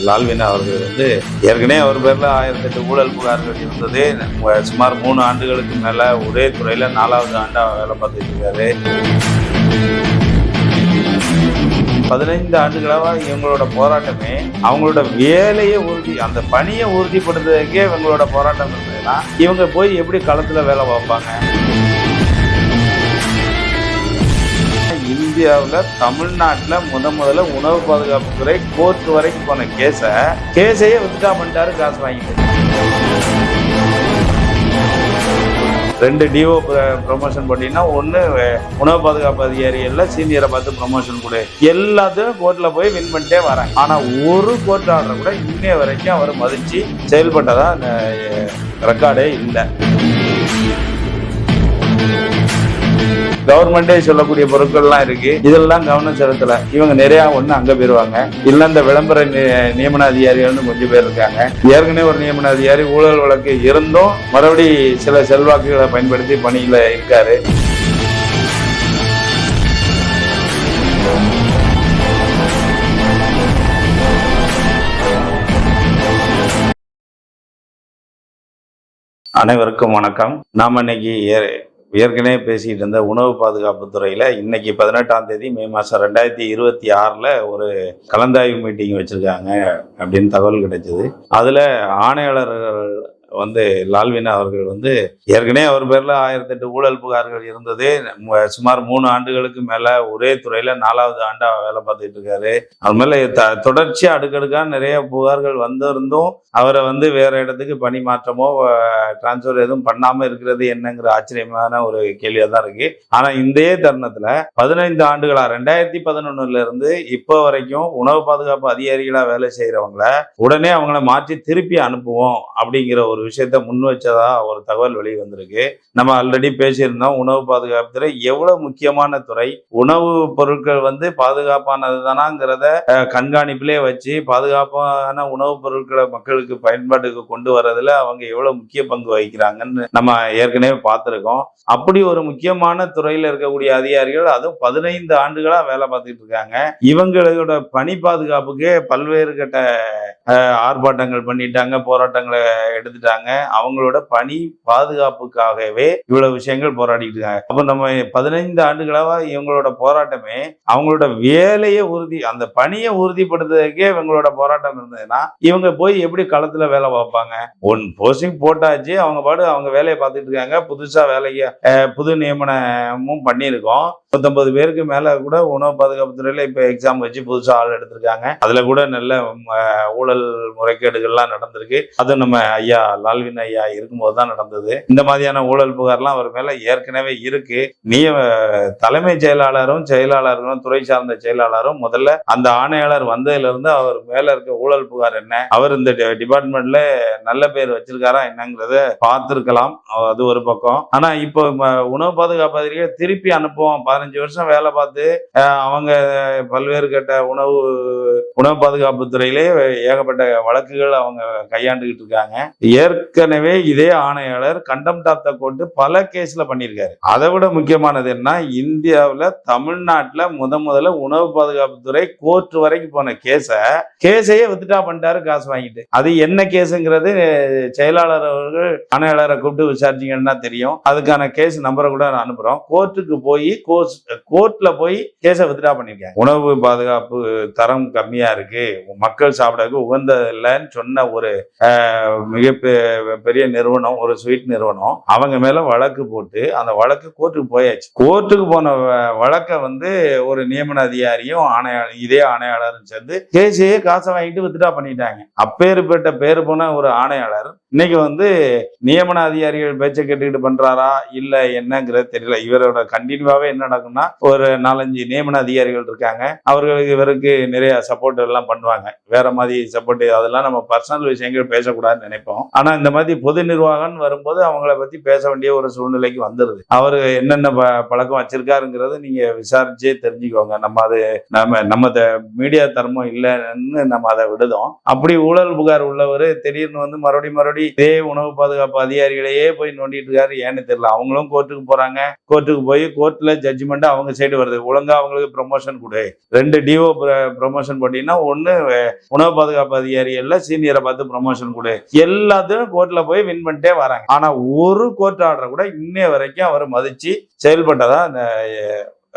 லால்வினா அவர்கள் ஏற்கனவே அவர் பேர்ல 1008 ஊழல் புகார்கள் இருந்தது. சுமார் 3 ஆண்டுகளுக்கு மேல ஒரே துறையில 4வது ஆண்டா வேலை பார்த்துட்டு இருக்காரு. 15 ஆண்டுகளாக இவங்களோட போராட்டமே அவங்களோட வேலையை அந்த பணியை உறுதிப்படுத்துறதுக்கே இவங்களோட போராட்டம் இருந்ததுன்னா இவங்க போய் எப்படி களத்துல வேலை பார்ப்பாங்க? இந்தியாவில் தமிழ்நாட்டில் முதல்ல உணவு பாதுகாப்புத்துறை கோர்ட் வரைக்கும் போன கேஸையே வித்ட்ரா பண்ணிட்டாரு, காசு வாங்கிட்டு. 2 டிஓ ப்ரமோஷன் பண்ணினா, ஒன்று உணவு பாதுகாப்பு அதிகாரிகள்ல சீனியரை பார்த்து ப்ரமோஷன் கொடு, எல்லாத்தையும் கோர்ட்ல போய் வின் பண்ணிட்டே வராங்க. ஆனா ஒரு கோர்ட் ஆர்டர் கூட இன்னைய வரைக்கும் அவர் மதிச்சு செயல்பட்டதா ரெக்கார்டே இல்லை. கவர்மெண்டே சொல்லக்கூடிய பொருட்கள்லாம் இருக்கு, இதெல்லாம் கவனம் செலுத்தல. இவங்க நிறைய அங்க போயிருவாங்க, இல்ல இந்த விளம்பர நியமன அதிகாரிகள் கொஞ்சம் பேர் இருக்காங்க. ஏற்கனவே ஒரு நியமன அதிகாரி ஊழல் வழக்கு இருந்தும் மறுபடி சில செல்வாக்குகளை பயன்படுத்தி பணியில இருக்காரு. அனைவருக்கும் வணக்கம். நாம இன்னைக்கு ஏற்கனவே பேசிட்டு இருந்த உணவு பாதுகாப்பு துறையில இன்னைக்கு 18ஆம் தேதி மே மாதம் 2026 ஒரு கலந்தாய்வு மீட்டிங் வச்சிருக்காங்க அப்படின்னு தகவல் கிடைச்சது. அதுல ஆணையாளர்கள் லால்வினா அவர்கள் ஏற்கனவே அவர் பேர்ல 1008 ஊழல் புகார்கள் இருந்தது. சுமார் 3 ஆண்டுகளுக்கு மேல ஒரே துறையில 4வது ஆண்டா வேலை பார்த்துட்டு இருக்காரு. அது மேல தொடர்ச்சியா அடுக்கடுக்கா நிறைய புகார்கள் வந்திருந்தும் அவரை வேற இடத்துக்கு பணி மாற்றமோ டிரான்ஸ்பர் எதுவும் பண்ணாம இருக்கிறது என்னங்கிற ஆச்சரியமான ஒரு கேள்வியா தான் இருக்கு. ஆனா இந்த தருணத்துல 15 ஆண்டுகளா 2011 இருந்து இப்போ வரைக்கும் உணவு பாதுகாப்பு அதிகாரிகளா வேலை செய்யறவங்கள உடனே அவங்கள மாற்றி திருப்பி அனுப்புவோம் அப்படிங்கிற ஒரு விஷயத்த முன் வச்சதா ஒரு தகவல் வெளியே வந்திருக்கு. நம்ம ஆல்ரெடி பேசியிருந்தோம், உணவு பாதுகாப்பு துறை எவ்வளவு முக்கியமான துறை, உணவு பொருட்கள் பாதுகாப்பானது தானாங்கிறத கண்காணிப்பிலே வச்சு பாதுகாப்பான உணவுப் பொருட்களை மக்களுக்கு பயன்பாட்டுக்கு கொண்டு வர்றதுல அவங்க எவ்வளவு முக்கிய பங்கு வகிக்கிறாங்கன்னு நம்ம ஏற்கனவே பார்த்திருக்கோம். அப்படி ஒரு முக்கியமான துறையில இருக்கக்கூடிய அதிகாரிகள் அதுவும் 15 ஆண்டுகளா வேலை பார்த்துட்டு இருக்காங்க. இவங்களோட பணி பாதுகாப்புக்கே பல்வேறு கட்ட ஆர்ப்பாட்டங்கள் பண்ணிட்டாங்க, போராட்டங்களை எடுத்துட்டாங்க. அவங்களோட பணி பாதுகாப்புக்காகவே இவ்வளவு விஷயங்கள் போராடிட்டு இருக்காங்க. அப்ப நம்ம 15 ஆண்டுகளாக இவங்களோட போராட்டமே அவங்களோட வேலையை அந்த பணியை உறுதிப்படுத்துறதுக்கே இவங்களோட போராட்டம் இருந்ததுன்னா இவங்க போய் எப்படி களத்துல வேலை பார்ப்பாங்க? போஸ்டிங் போட்டாச்சு, அவங்க பாடு அவங்க வேலையை பார்த்துட்டு இருக்காங்க. புதுசா வேலைக்கு புது நியமனமும் பண்ணியிருக்கோம். 19 பேருக்கு மேல கூட உணவு பாதுகாப்பு துறையில இப்ப எக்ஸாம் வச்சு புதுசா ஆள் எடுத்திருக்காங்க. அதுல கூட நல்ல ஊழல் முறைகேடுகள்லாம் நடந்திருக்கு. அது நம்ம ஐயா லால்வின் ஐயா இருக்கும்போது தான் நடந்தது. இந்த மாதிரியான ஊழல் புகார்லாம் அவர் மேல ஏற்கனவே இருக்கு. தலைமை செயலாளரும் துறை சார்ந்த செயலாளரும் முதல்ல அந்த ஆணையாளர் வந்ததுல இருந்து அவர் மேல இருக்க ஊழல் புகார் என்ன, அவர் இந்த டிபார்ட்மெண்ட்ல நல்ல பேர் வச்சிருக்காரா என்னங்கிறத பார்த்திருக்கலாம். அது ஒரு பக்கம். ஆனா இப்போ உணவு பாதுகாப்பு அதிகாரிகள் திருப்பி அனுப்புவோம், 15 வருஷம் வேலை பார்த்து அவங்க பல்வேறு கட்ட உணவு பாதுகாப்பு துறையிலே ஏகப்பட்ட வழக்குகள் அவங்க கையாண்டுகிட்டு இருக்காங்க. ஏற்கனவே இதே ஆணையாளர் கண்டெம்ட் ஆஃப் தி கோர்ட் பல கேஸ்ல பண்ணியிருக்காரு. அதை விட முக்கியமானது என்ன, இந்தியாவில் தமிழ்நாட்டில் முதல்ல உணவு பாதுகாப்பு துறை கோர்ட் வரைக்கும் போன கேஸையே வித்ட்ரா பண்ணிட்டாரு, காசு வாங்கிட்டு. அது என்ன கேஸுங்கிறது செயலாளர் அவர்கள் ஆணையாளரை கூப்பிட்டு விசாரிச்சீங்கன்னா தெரியும். அதுக்கான கேஸ் நம்பரை கூட அனுப்புறோம். கோர்ட்ல போய் கேஸை வித்ட்ரா பண்ணிருக்காங்க. உணவு பாதுகாப்பு தரம் கம்மியா இருக்கு, மக்கள் சாப்பிடறதுக்கு உகந்த இல்லைன்னு சொன்ன ஒரு மிக பெரிய நிறுவனம், ஒரு ஸ்வீட் நிறுவனம், அவங்க மேல வழக்கு போட்டு அந்த வழக்கு கோர்ட்டுக்கு போயாச்சு. கோர்ட்டுக்கு போன வழக்க ஒரு நியமன அதிகாரியும் இதே ஆணையாளரும் சேர்ந்து கேஸையே காசை வாங்கிட்டு வித்ட்ரா பண்ணிட்டாங்க. அப்பேற்பட்ட பேரு போன ஒரு ஆணையாளர் இன்னைக்கு நியமன அதிகாரிகள் பேச்சை கேட்டுக்கிட்டு பண்றாரா இல்ல என்னங்கிறது தெரியல. இவரோட கண்டினியூவாவே என்ன நடக்கும்னா, ஒரு 4-5 நியமன அதிகாரிகள் இருக்காங்க, அவர்களுக்கு இவருக்கு நிறைய சப்போர்ட் எல்லாம் பண்ணுவாங்க. வேற மாதிரி சப்போர்ட், அதெல்லாம் நம்ம பர்சனல் விஷயங்கள் பேசக்கூடாதுன்னு நினைப்போம். ஆனா இந்த மாதிரி பொது நிர்வாகம் வரும்போது அவங்கள பத்தி பேச வேண்டிய ஒரு சூழ்நிலைக்கு வந்துருது. அவரு என்னென்ன பழக்கம் வச்சிருக்காருங்கிறது நீங்க விசாரிச்சே தெரிஞ்சுக்கோங்க. நம்ம மீடியா தர்மம் இல்லைன்னு நம்ம அதை விடுதோம். அப்படி ஊழல் புகார் உள்ளவர் திடீர்னு மறுபடியும் இதே உணவு பாதுகாப்பு அதிகாரிகளையே போய் நோண்டிட்டு இருக்காரு. ஏன்னு தெரியல. அவங்களும் கோர்ட்டுக்கு போறாங்க, கோர்ட்டுக்கு போய் கோர்ட்ல ஜட்ஜ்மெண்ட் ஜட்ஜ்மெண்ட் அவங்க சைடு வருது. ஒழுங்கா அவங்களுக்கு ப்ரொமோஷன் கொடு, 2 டிஓ ப்ரொமோஷன் போட்டீங்கன்னா 1 உணவு பாதுகாப்பு அதிகாரிகள்ல சீனியரை பார்த்து ப்ரொமோஷன் கொடு, எல்லாத்தையும் கோர்ட்ல போய் வின் பண்ணிட்டே வராங்க. ஆனா ஒரு கோர்ட் ஆர்டரை கூட இன்னைய வரைக்கும் அவர் மதிச்சு செயல்பட்டதா அந்த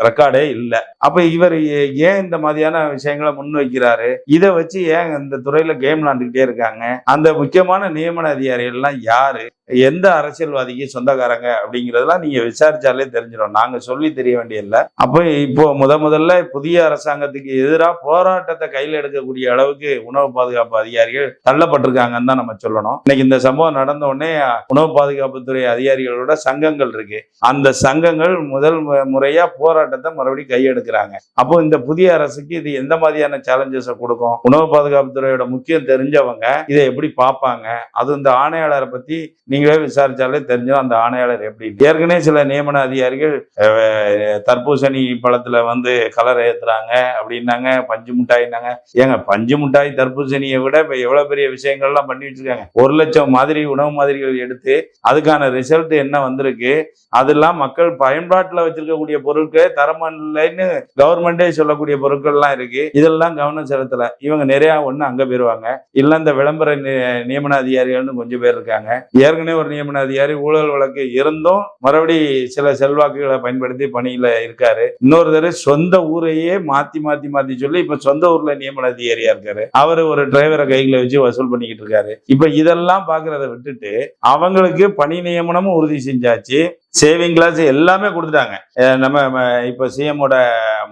ரெக்கார்டே இல்லை. அப்ப இவர் ஏன் இந்த மாதிரியான விஷயங்களை முன்வைக்கிறாரு? இதை வச்சு ஏன் இந்த துறையில கேம் விளாண்டுக்கிட்டே இருக்காங்க? அந்த முக்கியமான நியமன அதிகாரிகள் எல்லாம் யாரு, எந்த அரசியல்வாதிக்கு சொந்தக்காரங்க அப்படிங்கறதெல்லாம் நீங்க விசாரிச்சாலே தெரிஞ்சிடும். நாங்க சொல்லி தெரிய வேண்டியதில்லை. அப்ப இப்போ முதல்ல புதிய அரசாங்கத்துக்கு எதிராக போராட்டத்தை கையில் எடுக்கக்கூடிய அளவுக்கு உணவு பாதுகாப்பு அதிகாரிகள் தள்ளப்பட்டிருக்காங்கன்னு தான் நம்ம சொல்லணும். இன்னைக்கு இந்த சம்பவம் நடந்த உடனே உணவு பாதுகாப்புத்துறை அதிகாரிகளோட சங்கங்கள் இருக்கு. அந்த சங்கங்கள் முதல் முறையா போராட்டத்தை மறுபடியும் கையெடுக்கிறாங்க. அப்போ இந்த புதிய அரசுக்கு இது எந்த மாதிரியான சேலஞ்சஸை கொடுக்கும்? உணவு பாதுகாப்புத்துறையோட முக்கியம் தெரிஞ்சவங்க இதை எப்படி பார்ப்பாங்க? அது இந்த ஆணையாளரை பத்தி நீங்களே விசாரிச்சாலே தெரிஞ்சிடும். அந்த ஆணையாளர் எப்படி, ஏற்கனவே சில நியமன அதிகாரிகள் தர்பூசணி பழத்துல கலர் ஏத்துறாங்க அப்படின்னாங்க, பஞ்சு மிட்டாயினாங்க. ஏங்க, பஞ்சு மிட்டாய் தர்பூசணியை விட இப்ப எவ்வளவு பெரிய விஷயங்கள்லாம் பண்ணி வச்சிருக்காங்க. 1 லட்சம் மாதிரி உணவு மாதிரிகள் எடுத்து அதுக்கான ரிசல்ட் என்ன வந்திருக்கு, அதெல்லாம் மக்கள் பயன்பாட்டுல வச்சிருக்கக்கூடிய பொருட்களே தரமான இல்லைன்னு கவர்மெண்டே சொல்லக்கூடிய பொருட்கள்லாம் இருக்கு. இதெல்லாம் கவனம் செலுத்தல. இவங்க நிறைய அங்க போயிருவாங்க. இல்ல இந்த விளம்பர நியமன அதிகாரிகள்னு கொஞ்சம் பேர் இருக்காங்க. ஏற்கனவே ஒரு நியமன அதிகாரி ஊழல் வழக்கு இருந்தும் மறுபடி சில செல்வாக்குகளை பயன்படுத்தி பணியில இருக்காரு. இன்னொரு சொந்த ஊரையே மாத்தி சொல்லி இப்ப சொந்த ஊர்ல நியமன அதிகாரியா இருக்காரு. அவரு ஒரு டிரைவரை கைகளை வச்சு வசூல் பண்ணிக்கிட்டு இருக்காரு. இப்ப இதெல்லாம் பாக்குறத விட்டுட்டு அவங்களுக்கு பணி நியமனமும் உறுதி செஞ்சாச்சு, சேவிங் கிளாஸ் எல்லாமே கொடுத்துட்டாங்க. நம்ம இப்ப சிஎம்மோட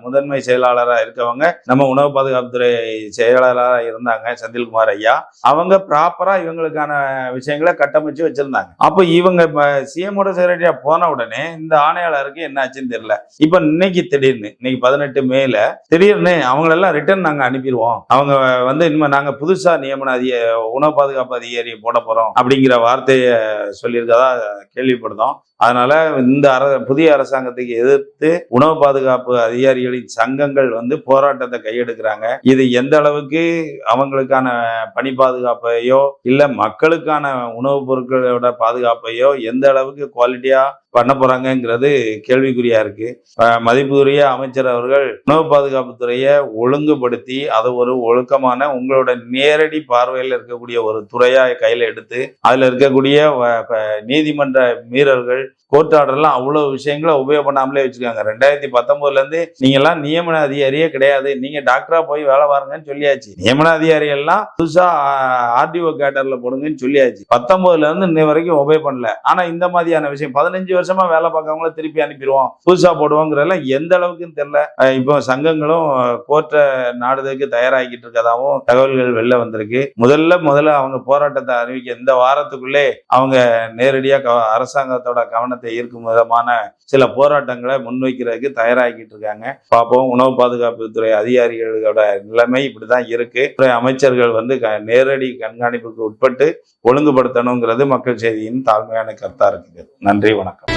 முதன்மை செயலாளராக இருக்கவங்க நம்ம உணவு பாதுகாப்புத்துறை செயலாளராக இருந்தாங்க செந்தில்குமார் ஐயா. அவங்க ப்ராப்பரா இவங்களுக்கான விஷயங்களை கட்டமைச்சு வச்சிருந்தாங்க. அப்போ இவங்க சிஎம்மோட செக்ரட்டரியா போன உடனே இந்த ஆணையாளருக்கு என்ன ஆச்சுன்னு தெரியல. இப்ப இன்னைக்கு 18 மேல திடீர்னு அவங்களெல்லாம் ரிட்டர்ன் நாங்க அனுப்பிடுவோம், அவங்க இனிமே நாங்க புதுசா நியமன உணவு பாதுகாப்பு அதிகாரி போட போறோம் அப்படிங்கிற வார்த்தையை சொல்லியிருக்கதா கேள்விப்படுதோம். அதனால இந்த புதிய அரசாங்கத்துக்கு எதிர்த்து உணவு பாதுகாப்பு அதிகாரிகளின் சங்கங்கள் போராட்டத்தை கையெடுக்கிறாங்க. இது எந்த அளவுக்கு அவங்களுக்கான பணி பாதுகாப்பையோ இல்ல மக்களுக்கான உணவுப் பொருட்களோட பாதுகாப்பையோ எந்த அளவுக்கு குவாலிட்டியா பண்ண போறாங்கிறது கேள்விக்குறியா இருக்கு. மதிப்புக்குரிய அமைச்சர் அவர்கள் உணவு பாதுகாப்பு துறையை ஒழுங்குபடுத்தி அதை ஒரு ஒழுக்கமான உங்களோட நேரடி பார்வையில் இருக்கக்கூடிய ஒரு துறையா கையில எடுத்து அதுல இருக்கக்கூடிய நீதிமன்ற மீறல்கள் கோர்ட் ஆர்டர்லாம் அவ்வளவு விஷயங்களை உபயோகம் பண்ணாமலே வச்சிருக்காங்க. 2019 இருந்து நீங்க எல்லாம் நியமன அதிகாரியே கிடையாது, நீங்க டாக்டரா போய் வேலை பாருங்கன்னு சொல்லியாச்சு. நியமன அதிகாரிகள் எல்லாம் புதுசா ஆர்டிஓ கேட்டர்ல போடுங்கன்னு சொல்லியாச்சு. 19 இருந்து இன்னை வரைக்கும் உபயோக பண்ணல. ஆனா இந்த மாதிரியான விஷயம் 15 வருஷமா வேலை பார்க்கவங்கள திருப்பி அனுப்பிடுவோம், புதுசா போடுவோங்கிறதெல்லாம் எந்த அளவுக்குன்னு தெரியல. இப்போ சங்கங்களும் கோர்ட்டை நாடுறதுக்கு தயாராகிட்டு இருக்கதாகவும் தகவல்கள் வெளில வந்திருக்கு. முதல்ல அவங்க போராட்டத்தை அறிவிக்க இந்த வாரத்துக்குள்ளே அவங்க நேரடியா அரசாங்கத்தோட கவனத்தை ஈர்க்கும் விதமான சில போராட்டங்களை முன்வைக்கிறதுக்கு தயாராகிட்டு இருக்காங்க. பார்ப்போம். உணவு பாதுகாப்பு துறை அதிகாரிகளோட நிலைமை இப்படிதான் இருக்கு. அமைச்சர்கள் நேரடி கண்காணிப்புக்கு உட்பட்டு ஒழுங்குபடுத்தணுங்கிறது மக்கள் செய்தியின் தாழ்மையான கருத்தா இருக்குது. நன்றி, வணக்கம்.